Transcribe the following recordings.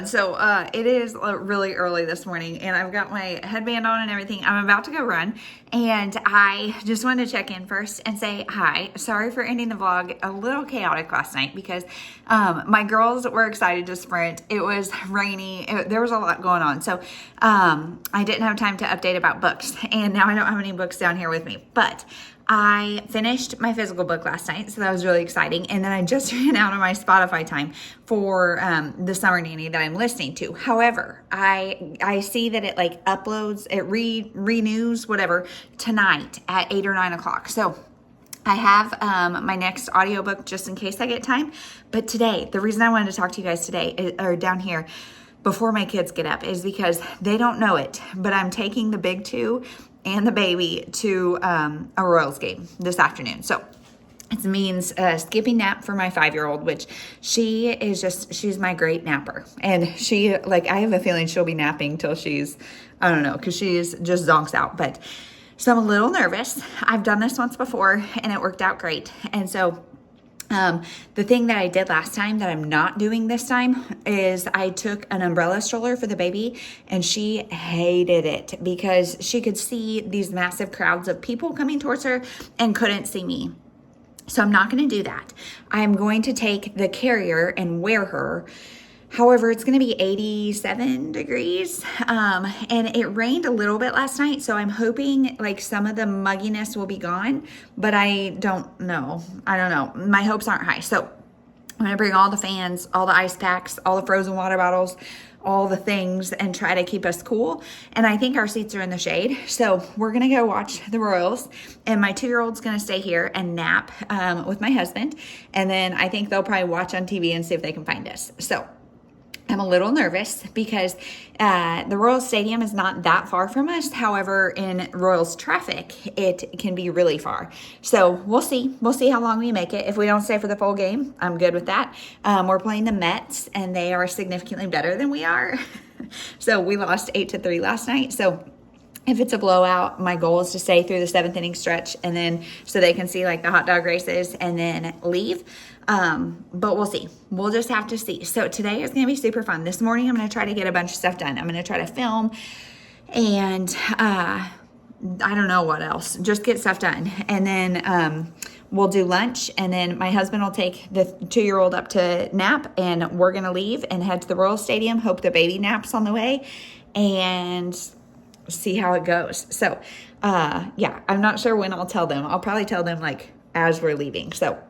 everyone. So it is really early this morning and I've got my headband on and everything. I'm about to go run and I just wanted to check in first and say hi. Sorry for ending the vlog a little chaotic last night because my girls were excited to sprint. It was rainy. There was a lot going on. So I didn't have time to update about books and now I don't have any books down here with me, but I finished my physical book last night, so that was really exciting. And then I just ran out of my Spotify time for the Summer Nanny that I'm listening to. However, I see that it like uploads, it renews, whatever, tonight at 8 or 9 o'clock. So I have my next audiobook just in case I get time. But today, the reason I wanted to talk to you guys today, or down here, before my kids get up, is because they don't know it, but I'm taking the big two and the baby to a Royals game this afternoon. So it means skipping nap for my 5-year-old, which she's my great napper. And she, like, I have a feeling she'll be napping till she's, I don't know, because she's just zonks out. But so I'm a little nervous. I've done this once before and it worked out great. And so the thing that I did last time that I'm not doing this time is I took an umbrella stroller for the baby and she hated it because she could see these massive crowds of people coming towards her and couldn't see me. So I'm not going to do that. I'm going to take the carrier and wear her. However, it's going to be 87 degrees, and it rained a little bit last night, so I'm hoping like some of the mugginess will be gone, but I don't know. My hopes aren't high. So I'm going to bring all the fans, all the ice packs, all the frozen water bottles, all the things, and try to keep us cool. And I think our seats are in the shade. So we're going to go watch the Royals, and my 2-year-old's going to stay here and nap with my husband. And then I think they'll probably watch on TV and see if they can find us. So I'm a little nervous because the Royals Stadium is not that far from us. However, in Royals traffic, it can be really far. So we'll see. We'll see how long we make it. If we don't stay for the full game, I'm good with that. We're playing the Mets, and they are significantly better than we are. So we lost 8-3 last night. So if it's a blowout, my goal is to stay through the 7th inning stretch and then so they can see like the hot dog races and then leave. But we'll see. We'll just have to see. So today is going to be super fun. This morning, I'm going to try to get a bunch of stuff done. I'm going to try to film and I don't know what else. Just get stuff done. And then we'll do lunch. And then my husband will take the 2-year-old up to nap. And we're going to leave and head to the Royal Stadium. Hope the baby naps on the way. And see how it goes. So, yeah, I'm not sure when I'll tell them. I'll probably tell them like as we're leaving. So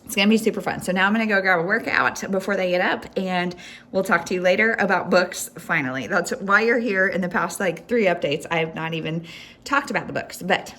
it's going to be super fun. So now I'm going to go grab a workout before they get up and we'll talk to you later about books. Finally, that's why you're here. In the past like 3 updates, I have not even talked about the books, but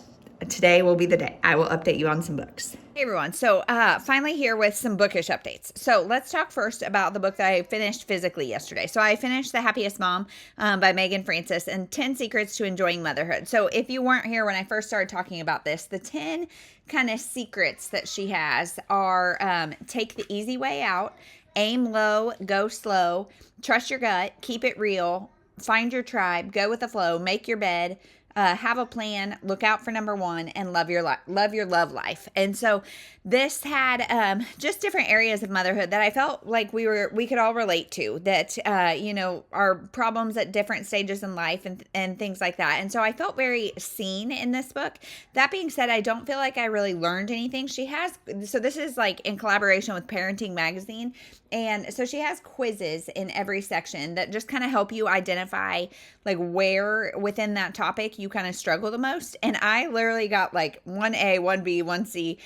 today will be the day. I will update you on some books. Hey everyone, so finally here with some bookish updates. So let's talk first about the book that I finished physically yesterday. So I finished The Happiest Mom by Megan Francis and 10 Secrets to Enjoying Motherhood. So if you weren't here when I first started talking about this, the 10 kind of secrets that she has are take the easy way out, aim low, go slow, trust your gut, keep it real, find your tribe, go with the flow, make your bed, have a plan, look out for number 1, and love your love life. And so this had just different areas of motherhood that I felt like we could all relate to, that our problems at different stages in life and things like that. And so I felt very seen in this book. That being said, I don't feel like I really learned anything. So this is like in collaboration with Parenting Magazine. And so she has quizzes in every section that just kind of help you identify like where within that topic you kind of struggle the most. And I literally got like 1A, 1B, 1C.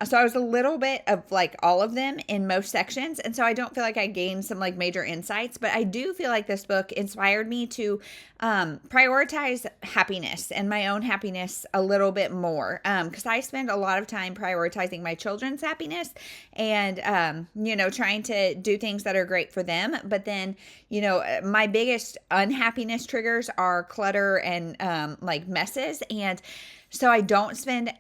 So I was a little bit of like all of them in most sections. And so I don't feel like I gained some like major insights, but I do feel like this book inspired me to prioritize happiness and my own happiness a little bit more. Because I spend a lot of time prioritizing my children's happiness and, trying to do things that are great for them. But then, my biggest unhappiness triggers are clutter and like messes. And so I don't spend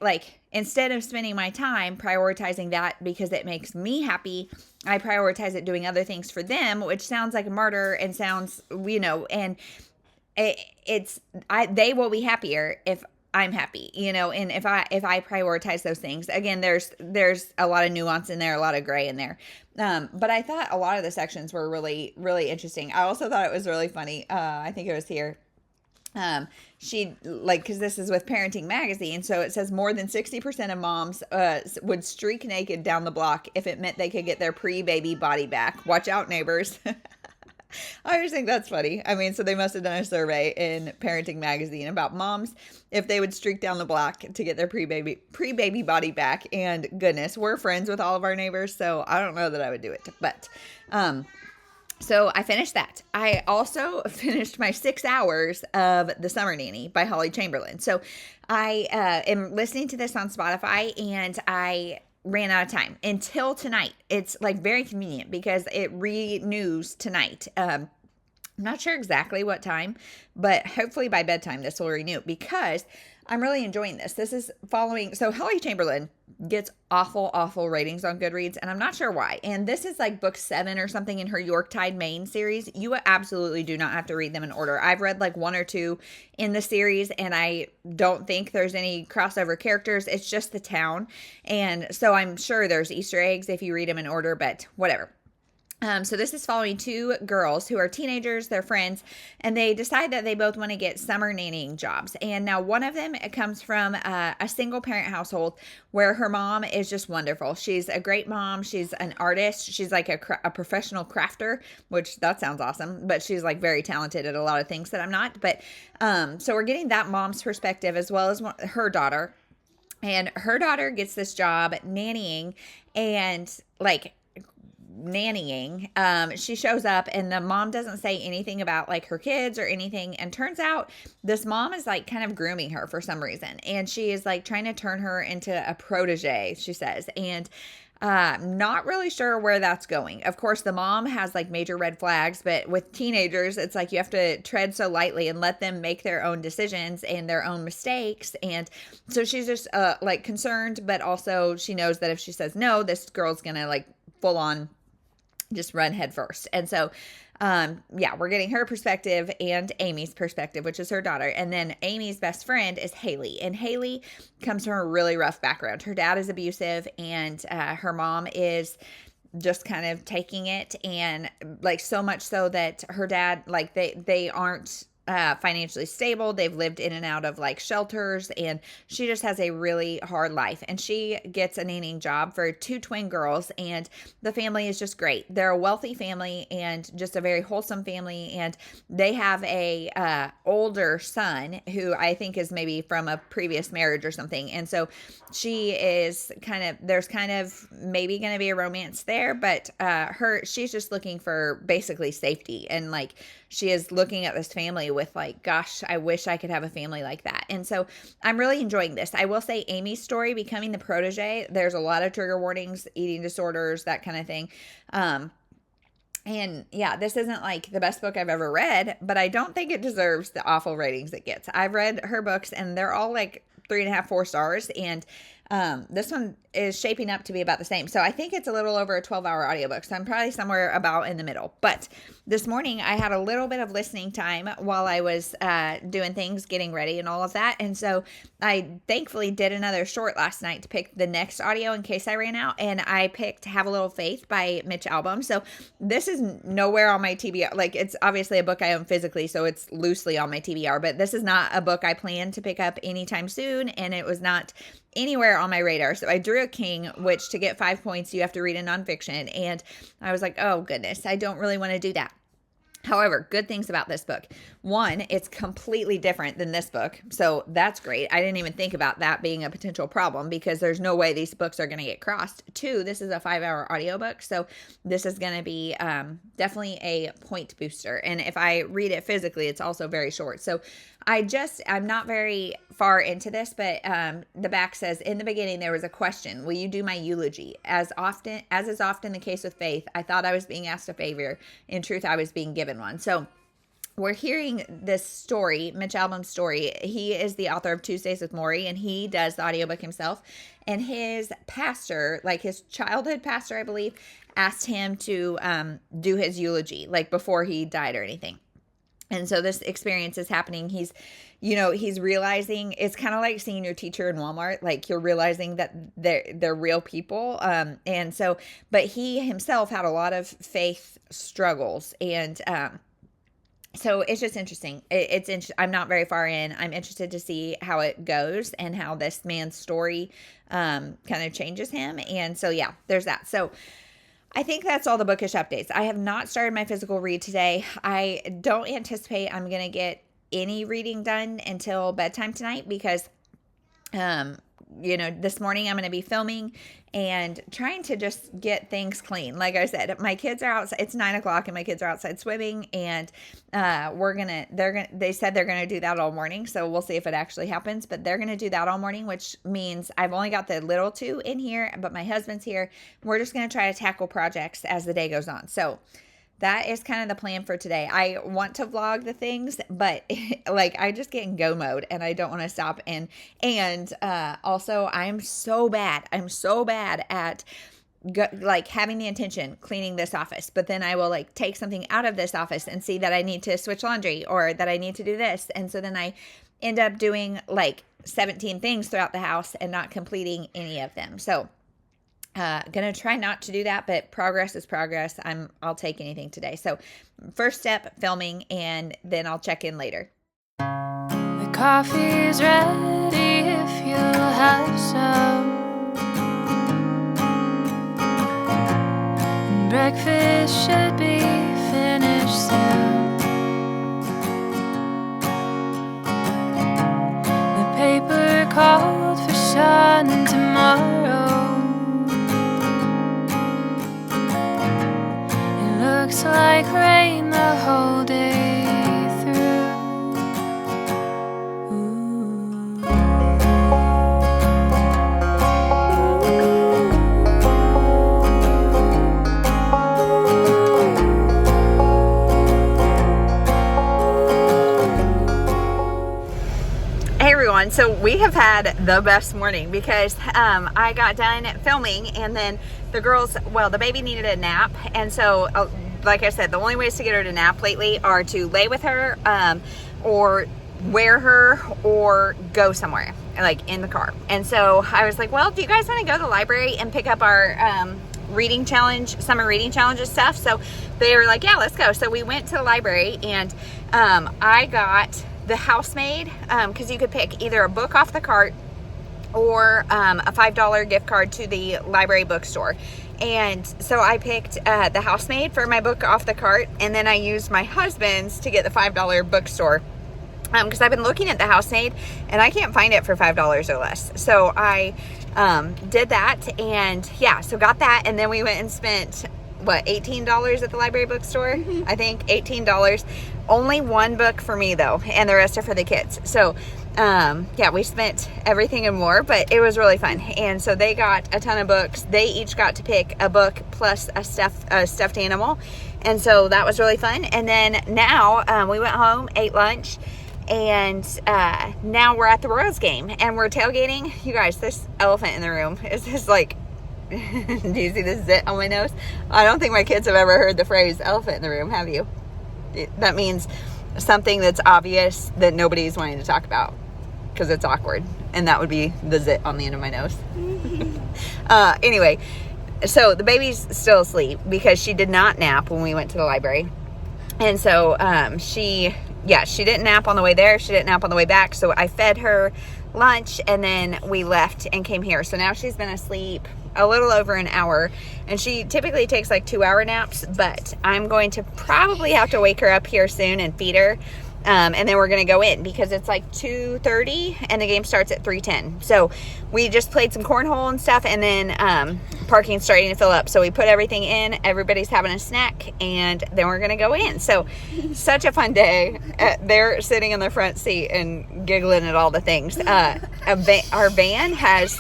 instead of spending my time prioritizing that because it makes me happy, I prioritize it doing other things for them, which sounds like a martyr and sounds, and they will be happier if I'm happy, and if I prioritize those things, again, there's a lot of nuance in there, a lot of gray in there. But I thought a lot of the sections were really, really interesting. I also thought it was really funny. I think it was here. She because this is with Parenting Magazine, so it says more than 60% of moms would streak naked down the block if it meant they could get their pre-baby body back. Watch out, neighbors. I just think that's funny. I mean, so they must have done a survey in Parenting Magazine about moms if they would streak down the block to get their pre-baby body back. And goodness, we're friends with all of our neighbors, so I don't know that I would do it. But so I finished that. I also finished my 6 hours of The Summer Nanny by Holly Chamberlain. So I am listening to this on Spotify, and I ran out of time until tonight. It's like very convenient because it renews tonight. I'm not sure exactly what time, but hopefully by bedtime this will renew, because I'm really enjoying this. This is following, so Holly Chamberlain gets awful ratings on Goodreads, and I'm not sure why. And this is like book 7 or something in her Yorktide, Maine series. You absolutely do not have to read them in order. I've read like 1 or 2 in the series, and I don't think there's any crossover characters. It's just the town. And so I'm sure there's Easter eggs if you read them in order, but whatever. So this is following 2 girls who are teenagers, they're friends, and they decide that they both want to get summer nannying jobs. And now one of them comes from a single parent household where her mom is just wonderful. She's a great mom. She's an artist. She's like a professional crafter, which that sounds awesome, but she's like very talented at a lot of things that I'm not. But so we're getting that mom's perspective as well as her daughter. And her daughter gets this job nannying, and like nannying, she shows up, and the mom doesn't say anything about like her kids or anything, and turns out this mom is like kind of grooming her for some reason, and she is like trying to turn her into a protege, she says, and not really sure where that's going. Of course, the mom has like major red flags, but with teenagers, it's like you have to tread so lightly and let them make their own decisions and their own mistakes. And so she's just like concerned, but also she knows that if she says no, this girl's gonna like full on just run head first. And so, we're getting her perspective and Amy's perspective, which is her daughter. And then Amy's best friend is Haley. And Haley comes from a really rough background. Her dad is abusive, and her mom is just kind of taking it. And like so much so that her dad, like they aren't financially stable. They've lived in and out of like shelters, and she just has a really hard life. And she gets a nannying job for 2 twin girls, and the family is just great. They're a wealthy family and just a very wholesome family, and they have a older son who I think is maybe from a previous marriage or something. And so she is there's kind of maybe going to be a romance there, but she's just looking for basically safety, and like she is looking at this family with like, gosh, I wish I could have a family like that. And so I'm really enjoying this. I will say Amy's story, becoming the protege, there's a lot of trigger warnings, eating disorders, that kind of thing. And yeah, this isn't like the best book I've ever read, but I don't think it deserves the awful ratings it gets. I've read her books, and they're all like 3.5, 4 stars. And this one is shaping up to be about the same. So I think it's a little over a 12-hour audiobook. So I'm probably somewhere about in the middle. But this morning I had a little bit of listening time while I was doing things, getting ready and all of that. And so I thankfully did another short last night to pick the next audio in case I ran out. And I picked Have a Little Faith by Mitch Albom. So this is nowhere on my TBR. Like, it's obviously a book I own physically, so it's loosely on my TBR. But this is not a book I plan to pick up anytime soon. And it was not anywhere on my radar. So I drew a king, which to get 5 points, you have to read a nonfiction. And I was like, oh goodness, I don't really want to do that. However, good things about this book. 1, it's completely different than this book. So that's great. I didn't even think about that being a potential problem because there's no way these books are going to get crossed. 2, this is a 5-hour audiobook. So this is going to be definitely a point booster. And if I read it physically, it's also very short. So I'm not very far into this, but the back says, in the beginning, there was a question. Will you do my eulogy? As is often the case with Faith, I thought I was being asked a favor. In truth, I was being given one. So we're hearing this story, Mitch Albom's story. He is the author of Tuesdays with Morrie, and he does the audiobook himself. And his pastor, like his childhood pastor, I believe, asked him to do his eulogy, like before he died or anything. And so this experience is happening. He's realizing, it's kind of like seeing your teacher in Walmart. Like, you're realizing that they're real people. And so, but he himself had a lot of faith struggles. And so it's just interesting. I'm not very far in. I'm interested to see how it goes and how this man's story kind of changes him. And so, yeah, there's that. So I think that's all the bookish updates. I have not started my physical read today. I don't anticipate I'm going to get any reading done until bedtime tonight because, this morning I'm going to be filming and trying to just get things clean. Like I said, my kids are outside. It's 9:00 and my kids are outside swimming, and they said they're going to do that all morning. So we'll see if it actually happens, but they're going to do that all morning, which means I've only got the little two in here, but my husband's here. We're just going to try to tackle projects as the day goes on. So that is kind of the plan for today. I want to vlog the things, but I just get in go mode and I don't want to stop. And also I'm so bad at having the intention cleaning this office, but then I will take something out of this office and see that I need to switch laundry or that I need to do this. And so then I end up doing 17 things throughout the house and not completing any of them. So gonna try not to do that, but progress is progress. I'll take anything today. So first step, filming, and then I'll check in later. The coffee's ready if you'll have some. And breakfast should be finished soon. The paper called for sun tomorrow. Looks like rain the whole day through. Ooh. Hey everyone, so we have had the best morning because I got done filming, and then the baby needed a nap, and so like I said, the only ways to get her to nap lately are to lay with her, or wear her, or go somewhere, in the car. And so I was like, well, do you guys want to go to the library and pick up our reading challenge, summer reading challenges stuff? So they were like, yeah, let's go. So we went to the library, and I got the Housemaid, because you could pick either a book off the cart or a $5 gift card to the library bookstore. And so I picked the Housemaid for my book off the cart, and then I used my husband's to get the $5 bookstore, because I've been looking at the Housemaid and I can't find it for $5 or less. So I did that, and yeah, so got that, and then we went and spent $18 at the library bookstore. I think $18. Only one book for me though, and the rest are for the kids. So yeah, we spent everything and more, but it was really fun. And so they got a ton of books. They each got to pick a book plus a stuffed animal. And so that was really fun. And then now we went home, ate lunch, and now we're at the Royals game and we're tailgating. You guys, this elephant in the room is just do you see this zit on my nose? I don't think my kids have ever heard the phrase elephant in the room, have you? That means something that's obvious that nobody's wanting to talk about because it's awkward, and that would be the zit on the end of my nose. Anyway, so the baby's still asleep because she did not nap when we went to the library, and so she didn't nap on the way there, she didn't nap on the way back, so I fed her lunch and then we left and came here. So now she's been asleep a little over an hour, and she typically takes 2-hour naps, but I'm going to probably have to wake her up here soon and feed her, and then we're going to go in because it's 2:30 and the game starts at 3:10. So we just played some cornhole and stuff, and then parking's starting to fill up, so we put everything in, everybody's having a snack, and then we're going to go in. So such a fun day. They're sitting in the front seat and giggling at all the things. Our van has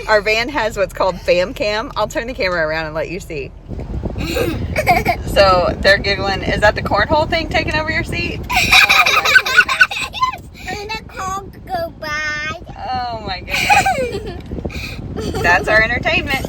our van has what's called fam cam. I'll turn the camera around and let you see. So they're giggling. Is that the cornhole thing taking over your seat? And the car go by. Oh my goodness. That's our entertainment.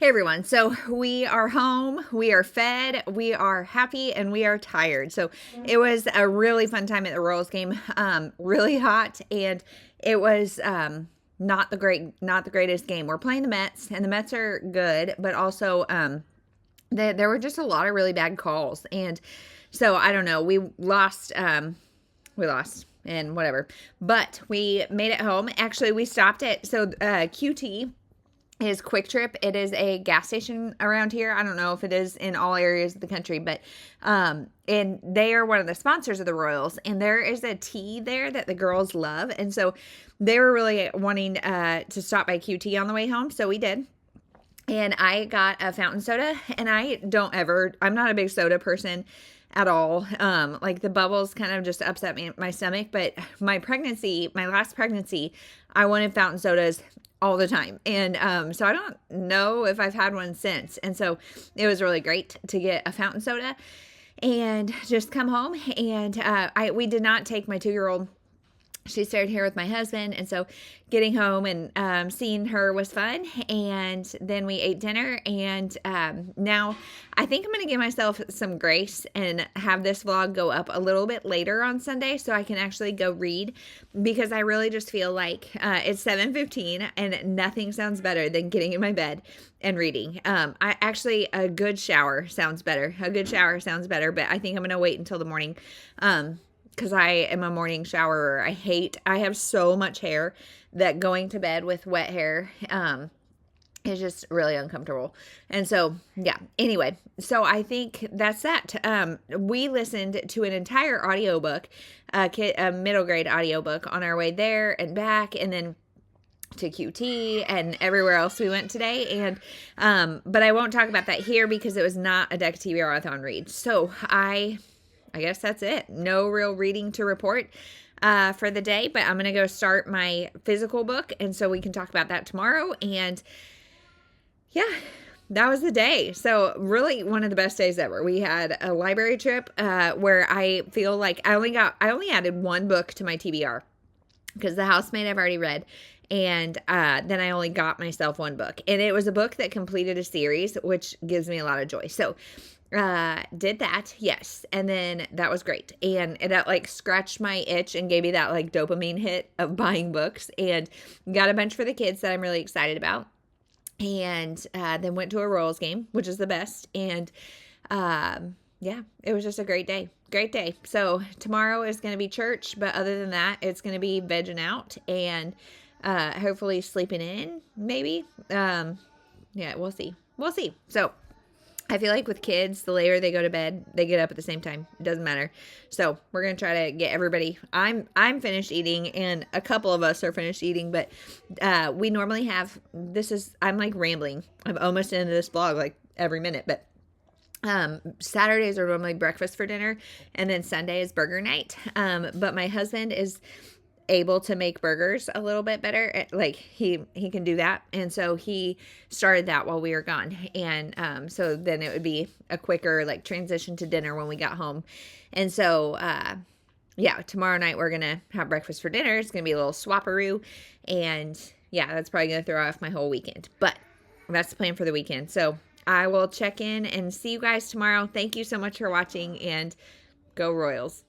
Hey everyone, so we are home, we are fed, we are happy, and we are tired. So it was a really fun time at the Royals game, really hot, and it was not the greatest game. We're playing the Mets, and the Mets are good, but also there were just a lot of really bad calls, and so I don't know, we lost and whatever, but we made it home. Actually, we stopped at QT is Quick Trip. It is a gas station around here. I don't know if it is in all areas of the country, but and they are one of the sponsors of the Royals, and there is a tea there that the girls love, and so they were really wanting to stop by QT on the way home, so we did. And I got a fountain soda, and I'm not a big soda person at all. Like the bubbles kind of just upset my stomach, but my last pregnancy, I wanted fountain sodas all the time. And so I don't know if I've had one since. And so it was really great to get a fountain soda and just come home. And we did not take my 2-year-old. She stayed here with my husband, and so getting home and seeing her was fun, and then we ate dinner, and now I think I'm going to give myself some grace and have this vlog go up a little bit later on Sunday so I can actually go read, because I really just feel like it's 7:15 and nothing sounds better than getting in my bed and reading. A good shower sounds better. But I think I'm going to wait until the morning. Because I am a morning showerer. I have so much hair that going to bed with wet hair is just really uncomfortable. And so, yeah, anyway, so I think that's that. We listened to an entire audiobook, a middle grade audiobook on our way there and back, and then to QT and everywhere else we went today. And but I won't talk about that here because it was not a Deck TBRathon read. So I guess that's it. No real reading to report for the day, but I'm going to go start my physical book, and so we can talk about that tomorrow. And yeah, that was the day. So really one of the best days ever. We had a library trip where I feel like I only added one book to my TBR because The Housemaid I've already read. And then I only got myself one book, and it was a book that completed a series, which gives me a lot of joy. So did that, yes, and then that was great, and that like scratched my itch and gave me that like dopamine hit of buying books, and got a bunch for the kids that I'm really excited about, and then went to a Royals game, which is the best, and yeah, it was just a great day. So tomorrow is going to be church, but other than that, it's going to be vegging out and hopefully sleeping in, maybe. Yeah, we'll see. So I feel like with kids, the later they go to bed, they get up at the same time. It doesn't matter. So we're going to try to get everybody. I'm finished eating, and a couple of us are finished eating, but we normally have, I'm like rambling. I'm almost into this vlog like every minute, but Saturdays are normally breakfast for dinner, and then Sunday is burger night. But my husband is able to make burgers a little bit better. Like he can do that, and so he started that while we were gone, and so then it would be a quicker like transition to dinner when we got home. And so yeah, tomorrow night we're gonna have breakfast for dinner. It's gonna be a little swapperoo, and yeah, that's probably gonna throw off my whole weekend, but that's the plan for the weekend. So I will check in and see you guys tomorrow. Thank you so much for watching, and go Royals.